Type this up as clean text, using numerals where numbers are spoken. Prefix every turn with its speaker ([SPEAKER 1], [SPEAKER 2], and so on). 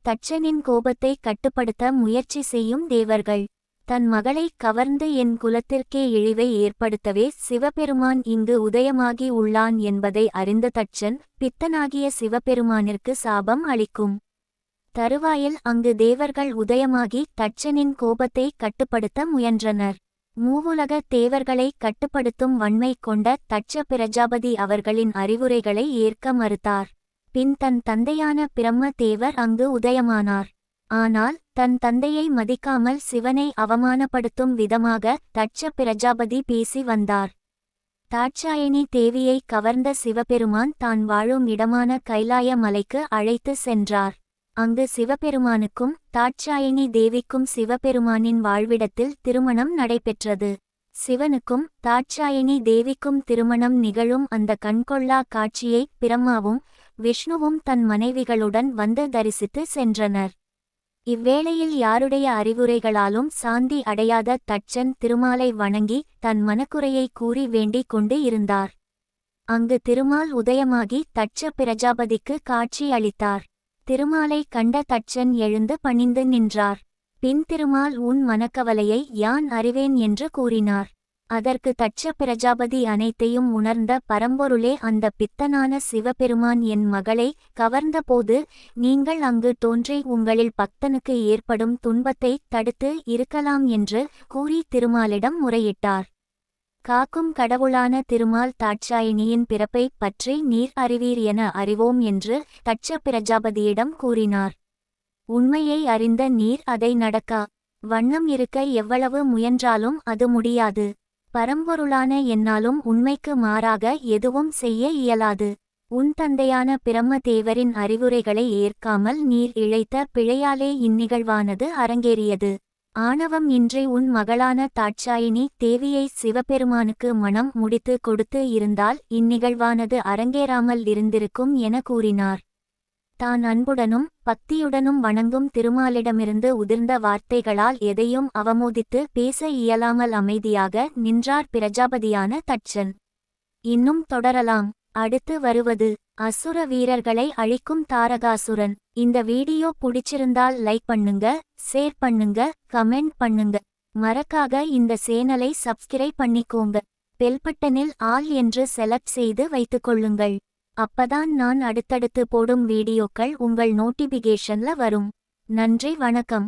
[SPEAKER 1] தட்சனின் கோபத்தை கட்டுப்படுத்த முயற்சி செய்யும் தேவர்கள். தன் மகளை கவர்ந்து என் குலத்திற்கே இழிவை ஏற்படுத்தவே சிவபெருமான் இங்கு உதயமாகி உள்ளான் என்பதை அறிந்த தட்சன் பித்தனாகிய சிவபெருமானிற்கு சாபம் அளிக்கும் தருவாயில் அங்கு தேவர்கள் உதயமாகி தட்சனின் கோபத்தை கட்டுப்படுத்த முயன்றனர். மூவுலக தேவர்களை கட்டுப்படுத்தும் வன்மை கொண்ட தட்ச பிரஜாபதி அவர்களின் அறிவுரைகளை ஏற்க மறுத்தார். பின் தன் தந்தையான பிரம்ம தேவர் அங்கு உதயமானார். ஆனால் தன் தந்தையை மதிக்காமல் சிவனை அவமானப்படுத்தும் விதமாக தட்ச பிரஜாபதி பேசி வந்தார். தாட்சாயணி தேவியை கவர்ந்த சிவபெருமான் தான் வாழும் இடமான கைலாய மலைக்கு அழைத்து சென்றார். அங்கு சிவபெருமானுக்கும் தாட்சாயணி தேவிக்கும் சிவபெருமானின் வாழ்விடத்தில் திருமணம் நடைபெற்றது. சிவனுக்கும் தாட்சாயணி தேவிக்கும் திருமணம் நிகழும் அந்த கண்கொள்ளா காட்சியை பிரம்மாவும் விஷ்ணுவும் தன் மனைவிகளுடன் வந்து தரிசித்து சென்றனர். இவ்வேளையில் யாருடைய அறிவுரைகளாலும் சாந்தி அடையாத தட்சன் திருமாலை வணங்கி தன் மனக்குறையை கூறி வேண்டிக் கொண்டு இருந்தார். அங்கு திருமால் உதயமாகி தட்ச பிரஜாபதிக்கு காட்சி அளித்தார். திருமாலை கண்ட தட்சன் எழுந்து பணிந்து நின்றார். பின் திருமால் உன் மனக்கவலையை யான் அறிவேன் என்று கூறினார். அதற்கு தட்ச பிரஜாபதி அனைத்தையும் உணர்ந்த பரம்பொருளே, அந்த பித்தனான சிவபெருமான் என் மகளை கவர்ந்தபோது நீங்கள் அங்கு தோன்றி உங்களில் பக்தனுக்கு ஏற்படும் துன்பத்தை தடுத்து இருக்கலாம் என்று கூறி திருமாலிடம் முறையிட்டார். காக்கும் கடவுளான திருமால் தாட்சாயினியின் பிறப்பை பற்றி நீர் அறிவீர் என அறிவோம் என்று தட்ச பிரஜாபதியிடம் கூறினார். உண்மையை அறிந்த நீர் அதை நடக்கா வண்ணம் இருக்க எவ்வளவு முயன்றாலும் அது முடியாது. பரம்பொருளான என்னாலும் உண்மைக்கு மாறாக எதுவும் செய்ய இயலாது. உன் தந்தையான பிரம்ம தேவரின் அறிவுரைகளை ஏற்காமல் நீர் இழைத்த பிழையாலே இந்நிகழ்வானது அரங்கேறியது. ஆணவம் இன்றி உன் மகளான தாட்சாயினி தேவியை சிவபெருமானுக்கு மனம் முடித்து கொடுத்து இருந்தால் இந்நிகழ்வானது அரங்கேறாமல் இருந்திருக்கும் என கூறினார். தான் அன்புடனும் பக்தியுடனும் வணங்கும் திருமாலிடமிருந்து உதிர்ந்த வார்த்தைகளால் எதையும் அவமோதித்து பேச இயலாமல் அமைதியாக நின்றார் பிரஜாபதியான தட்சன். இன்னும் தொடரலாம். அடுத்து வருவது அசுர வீரர்களை அழிக்கும் தாரகாசுரன். இந்த வீடியோ பிடிச்சிருந்தால் லைக் பண்ணுங்க, ஷேர் பண்ணுங்க, கமெண்ட் பண்ணுங்க. மறக்காக இந்த சேனலை சப்ஸ்கிரைப் பண்ணிக்கோங்க. பெல் பட்டனில் ஆல் என்று செலக்ட் செய்து வைத்துக்கொள்ளுங்கள். அப்பதான் நான் அடுத்தடுத்து போடும் வீடியோக்கள் உங்கள் நோட்டிபிகேஷன்ல வரும். நன்றி, வணக்கம்.